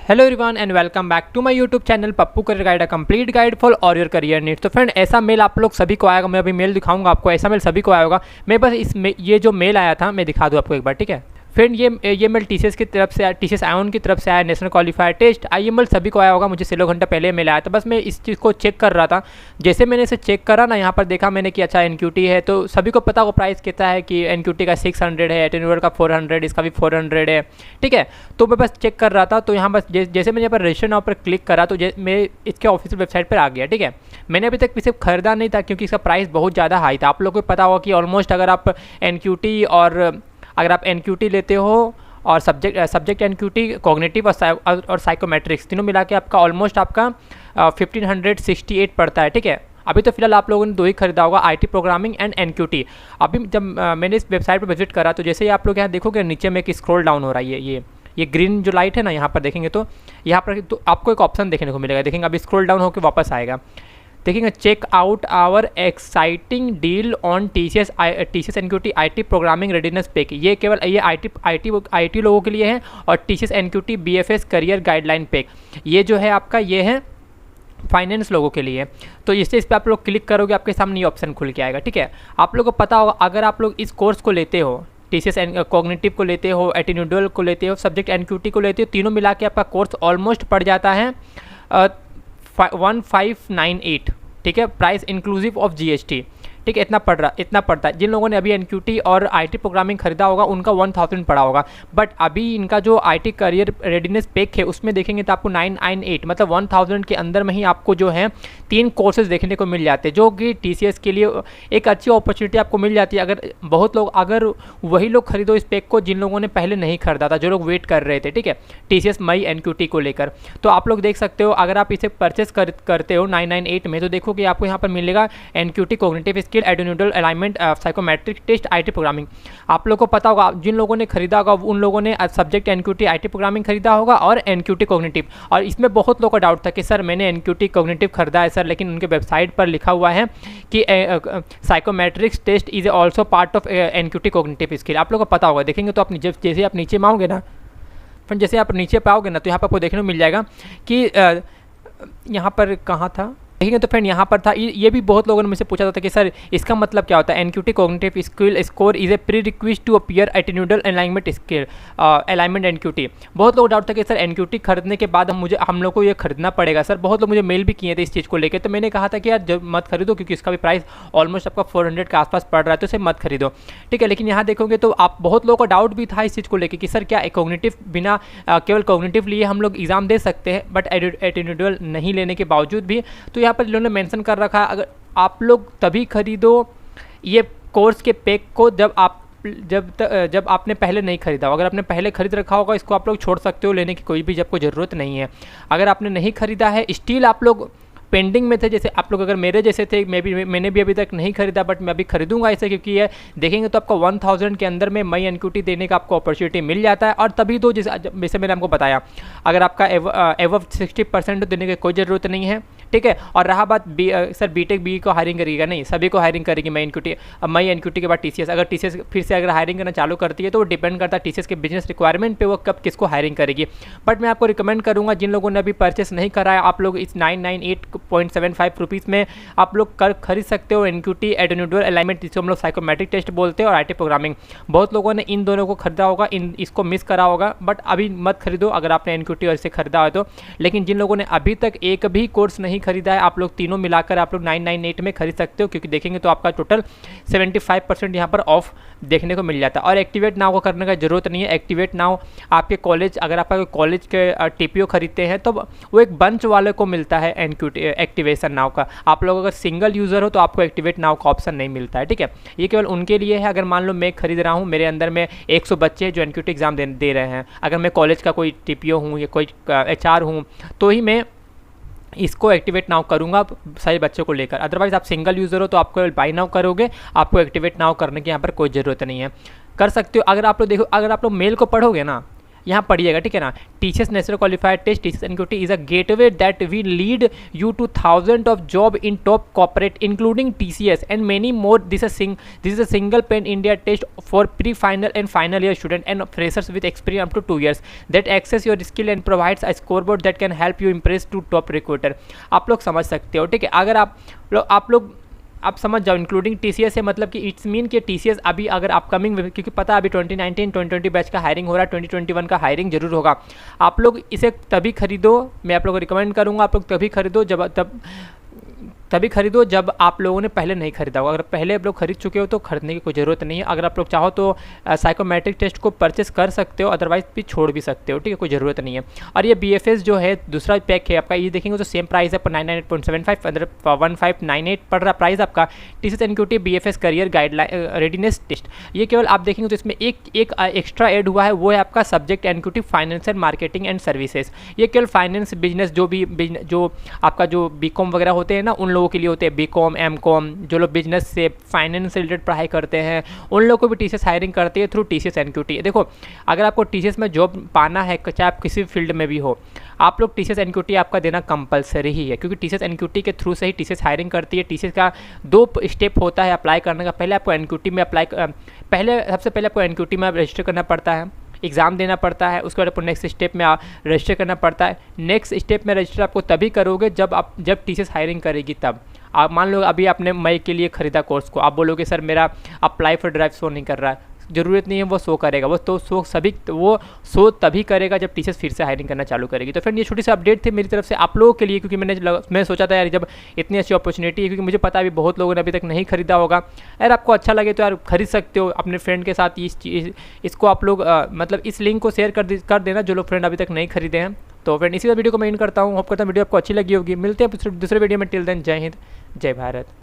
Hello everyone and welcome back to my YouTube channel Pappu career guide, a complete guide for all your career needs. तो friend, ऐसा mail आप लोग सभी को आएगा। मैं अभी मेल दिखाऊंगा आपको, ऐसा मेल सभी को आया होगा। मैं बस ये जो मेल आया था मैं दिखा दूँ आपको एक बार, ठीक है फ्रेंड। ये मेल टीसीएस की तरफ से आया, टीसीएस आयोन की तरफ से आया, नेशनल क्वालिफायर टेस्ट आईएमएल सभी को आया होगा। मुझे 16 घंटा पहले मेल आया था, बस मैं इस चीज़ को चेक कर रहा था। जैसे मैंने इसे चेक करा ना, यहाँ पर देखा मैंने कि अच्छा एनक्यूटी है, तो सभी को पता होगा प्राइस कितना है कि एनक्यूटी का 600 है, एटेन्यूअर का 400, इसका भी 400 है, ठीक है। तो मैं बस चेक कर रहा था, तो यहाँ बस जैसे मैंने यहाँ पर रजिस्टर नाउ पर क्लिक करा तो मैं इसके ऑफिशियल वेबसाइट पर आ गया, ठीक है। मैंने अभी तक इसे खरीदा नहीं था क्योंकि इसका प्राइस बहुत ज़्यादा हाई था। आप लोगों को पता होगा कि ऑलमोस्ट अगर आप एनक्यूटी लेते हो और सब्जेक्ट एनक्यूटी, कॉग्निटिव और साइकोमेट्रिक्स तीनों मिला के आपका ऑलमोस्ट आपका 1568 पड़ता है, ठीक है। अभी तो फिलहाल आप लोगों ने दो ही खरीदा होगा, आईटी प्रोग्रामिंग एंड एनक्यूटी। अभी जब मैंने इस वेबसाइट पर विजिट करा तो जैसे ही आप लोग यहाँ देखोगे नीचे में एक स्क्रॉल डाउन हो रहा है, ये ग्रीन जो लाइट है ना, यहाँ पर देखेंगे तो यहाँ पर तो आपको एक ऑप्शन देखने को मिलेगा। देखेंगे अभी स्क्रॉल डाउन होकर वापस आएगा, देखेंगे check out our exciting deal on TCS NQT IT programming readiness pack. ये केवल ये आईटी लोगों के लिए है, और TCS NQT BFS career guideline pack ये जो है आपका, ये है फाइनेंस लोगों के लिए। तो इससे इस पर आप लोग क्लिक करोगे, आपके सामने ये ऑप्शन खुल के आएगा, ठीक है। आप लोगों को पता होगा अगर आप लोग इस कोर्स को लेते हो, टीसीएस कॉग्निटिव को लेते हो, एटीन्यूडल को लेते हो, सब्जेक्ट एनक्यूटी को लेते हो, तीनों मिला के आपका कोर्स ऑलमोस्ट पड़ जाता है 1598, ठीक है, प्राइस इंक्लूसिव ऑफ जीएसटी, ठीक है। इतना पड़ता है। जिन लोगों ने अभी एनक्यूटी और आईटी प्रोग्रामिंग खरीदा होगा उनका 1000 पड़ा होगा, बट अभी इनका जो आईटी करियर रेडीनेस पैक है उसमें देखेंगे तो आपको 998 मतलब 1000 के अंदर में ही आपको जो है 3 कोर्सेज देखने को मिल जाते हैं, जो कि टीसीएस के लिए एक अच्छी अपॉर्चुनिटी आपको मिल जाती है। अगर वही लोग खरीदो इस पैक को जिन लोगों ने पहले नहीं खरीदा था, जो लोग वेट कर रहे थे, ठीक है, टीसीएस मई एनक्यूटी को लेकर। तो आप लोग देख सकते हो अगर आप इसे परचेस करते हो 998 में, तो देखो कि आपको यहाँ पर मिलेगा NQT cognitive attitudinal alignment psychometric test IT programming. आप लोगों को पता होगा, जिन लोगों ने खरीदा होगा उन लोगों ने सब्जेक्ट एनक्यूटी आईटी प्रोग्रामिंग खरीदा होगा और एनक्यूटी कॉग्निटिव। और इसमें बहुत लोगों का डाउट था कि सर मैंने एनक्यूटी कॉग्निटिव खरीदा है सर, लेकिन उनके वेबसाइट पर लिखा हुआ है कि psychometrics test is also part of NQT cognitive skill. आप लोगों को पता होगा, देखेंगे तो आप जैसे आप नीचे में आओगे ना, फिर जैसे आप नीचे पे आओगे ना तो यहाँ पर आपको देखने को मिल जाएगा कि यहाँ पर कहाँ था, देखेंगे तो फ्रेंड यहाँ पर था। ये भी बहुत लोगों ने मुझसे पूछा था कि सर इसका मतलब क्या होता है, NQT cognitive skill score is a pre request to appear attitudinal alignment skill alignment NQT. बहुत लोग डाउट था कि सर एनक्यूटी खरीदने के बाद हम लोग को ये खरीदना पड़ेगा सर। बहुत लोग मुझे मेल भी किए थे इस चीज़ को लेकर, तो मैंने कहा था कि यार जब मत खरीदो क्योंकि इसका भी प्राइस ऑलमोस्ट आपका 400 के आसपास पड़ रहा है, तो इसे मत खरीदो, ठीक है। लेकिन यहाँ देखोगे तो आप बहुत लोगों का डाउट भी था इस चीज़ को लेकर कि सर क्या कॉग्निटिव बिना केवल कॉग्निटिव लिए हम लोग एग्जाम दे सकते हैं, बट एटीन्यूडल नहीं लेने के बावजूद भी। तो यहाँ पर इन्होंने मेंशन कर रखा है अगर आप लोग तभी खरीदो ये कोर्स के पैक को जब आपने पहले नहीं खरीदा हो। अगर आपने पहले खरीद रखा होगा इसको आप लोग छोड़ सकते हो, लेने की कोई भी जब कोई ज़रूरत नहीं है। अगर आपने नहीं खरीदा है, स्टिल आप लोग पेंडिंग में थे, जैसे आप लोग अगर मेरे जैसे थे, मैंने भी अभी तक नहीं खरीदा, बट मैं अभी खरीदूंगा इसे, क्योंकि ये देखेंगे तो आपको 1000 के अंदर में मई एनक्यूटी देने का आपको अपॉर्चुनिटी मिल जाता है। और तभी तो जैसे मैंने आपको बताया, अगर आपका एवव 60% देने की कोई ज़रूरत नहीं है, ठीक है। और रहा बात सर बीटेक बी को हायरिंग करेगा, नहीं, सभी को हायरिंग करेगी मई एनक्यूटी के बाद टीसीएस। अगर टीसीएस फिर से अगर हायरिंग करना चालू करती है तो वो डिपेंड करता है टीसीएस के बिजनेस रिक्वायरमेंट पे, वो कब किसको हायरिंग करेगी। बट मैं आपको रिकमेंड करूँगा जिन लोगों ने अभी परचेस नहीं कराया, आप लोग इस 998.75 रुपीज़ में आप लोग खरीद सकते हो एनक्यूटी एटीन्यूडल अलाइनमेंट, जिसको हम लोग साइकोमेट्रिक टेस्ट बोलते हैं, और आईटी प्रोग्रामिंग। बहुत लोगों ने इन दोनों को खरीदा होगा, इसको मिस करा होगा, बट अभी मत खरीदो अगर आपने एनक्यूटी और इसे खरीदा हो तो। लेकिन जिन लोगों ने अभी तक एक भी कोर्स नहीं खरीदा है, आप लोग तीनों मिलाकर आप लोग 998 में खरीद सकते हो, क्योंकि देखेंगे तो आपका टोटल 75% यहाँ पर ऑफ देखने को मिल जाता है। और एक्टिवेट नाउ को करने का जरूरत नहीं है। एक्टिवेट नाउ आपके कॉलेज, अगर आप कॉलेज के टीपीओ खरीदते हैं तो वो एक बंच वाले को मिलता है एनक्यूटी एक्टिवेशन नाउ का। आप लोग अगर सिंगल यूज़र हो तो आपको एक्टिवेट नाउ का ऑप्शन नहीं मिलता है, ठीक है। ये केवल उनके लिए है, अगर मान लो मैं खरीद रहा हूँ, मेरे अंदर में 100 बच्चे जो एनक्यूटी एग्जाम दे रहे हैं, अगर मैं कॉलेज का कोई टीपीओ हूँ या कोई एचआर हूँ, तो ही मैं इसको एक्टिवेट नाउ करूँगा सारे बच्चों को लेकर। अदरवाइज आप सिंगल यूज़र हो तो आपको बाई नाउ करोगे, आपको एक्टिवेट नाउ करने की यहाँ पर कोई ज़रूरत नहीं है। कर सकते हो। अगर आप लोग देखो, अगर आप लोग मेल को पढ़ोगे ना, यहाँ पढ़िएगा, ठीक है ना। TCS national qualifier test, TCS NQT is a gateway that we lead you to thousand of job in top corporate including TCS and many more. This is a single pan India test for pre final and final year student and freshers with experience up to 2 years that access your skill and provides a scoreboard that can help you impress to top recruiter. आप लोग समझ सकते हो, ठीक है। अगर आप लोग आप समझ जाओ, इंक्लूडिंग टीसीएस है, मतलब कि इट्स मीन कि टीसीएस अभी अगर अपकमिंग, क्योंकि पता है अभी 2019-2020 बैच का हायरिंग हो रहा है, 2021 का हायरिंग जरूर होगा। आप लोग इसे तभी खरीदो, मैं आप लोगों को रिकमेंड करूँगा, आप लोग तभी खरीदो तभी खरीदो जब आप लोगों ने पहले नहीं खरीदा होगा। अगर पहले आप लोग खरीद चुके हो तो खरीदने की कोई ज़रूरत नहीं है। अगर आप लोग चाहो तो साइकोमेट्रिक टेस्ट को परचेस कर सकते हो, अदरवाइज भी छोड़ भी सकते हो, ठीक है, कोई ज़रूरत नहीं है। और ये बीएफएस जो है दूसरा पैक है आपका, ये देखेंगे तो सेम प्राइस है पर 998.75, अंदर 1598 पड़ रहा प्राइस आपका। TCS NQT BFS career guideline readiness test, ये केवल आप देखेंगे तो इसमें एक एक्स्ट्रा ऐड हुआ है, वो है आपका subject NQT financial marketing and services. ये केवल फाइनेंस बिजनेस जो आपका जो बीकॉम वगैरह होते हैं ना, उन लोगों के लिए होते हैं, बीकॉम एमकॉम, जो लोग बिजनेस से फाइनेंस से रिलेटेड पढ़ाई करते हैं, उन लोगों को भी टीसीएस हायरिंग करती है थ्रू टीसीएस एनक्यूटी। देखो, अगर आपको टीसीएस में जॉब पाना है, चाहे आप किसी फील्ड में भी हो, आप लोग टीसीएस एनक्यूटी आपका देना कंपलसरी ही है, क्योंकि टीसीएस एनक्यूटी के थ्रू से ही टीसीएस हायरिंग करती है। टीसीएस का 2 स्टेप होता है अप्लाई करने का। पहले आपको एनक्यूटी में सबसे पहले आपको एनक्यूटी में रजिस्टर करना पड़ता है, एग्ज़ाम देना पड़ता है, उसके बाद आपको नेक्स्ट स्टेप में रजिस्टर करना पड़ता है। नेक्स्ट स्टेप में रजिस्टर आपको तभी करोगे जब टीसीएस हायरिंग करेगी तब। आप मान लो अभी आपने मई के लिए खरीदा कोर्स को, आप बोलोगे सर मेरा अप्लाई फॉर ड्राइव शो नहीं कर रहा है, ज़रूरत नहीं है, वो शो करेगा, वो शो तभी करेगा जब टीचर्स फिर से हायरिंग करना चालू करेगी। तो फ्रेंड, ये छोटी सी अपडेट थी मेरी तरफ से आप लोगों के लिए, क्योंकि मैं सोचा था यार जब इतनी अच्छी अपॉर्चुनिटी है, क्योंकि मुझे पता है अभी बहुत लोगों ने अभी तक नहीं खरीदा होगा। यार आपको अच्छा लगे तो यार खरीद सकते हो अपने फ्रेंड के साथ। इसको आप लोग मतलब इस लिंक को शेयर कर देना जो लोग फ्रेंड अभी तक नहीं खरीदे हैं। तो फ्रेंड, इसी वीडियो को मैं एंड करता हूँ। होप करता हूँ वीडियो आपको अच्छी लगी होगी। मिलते हैं दूसरे वीडियो में। टिल देन, जय हिंद, जय भारत।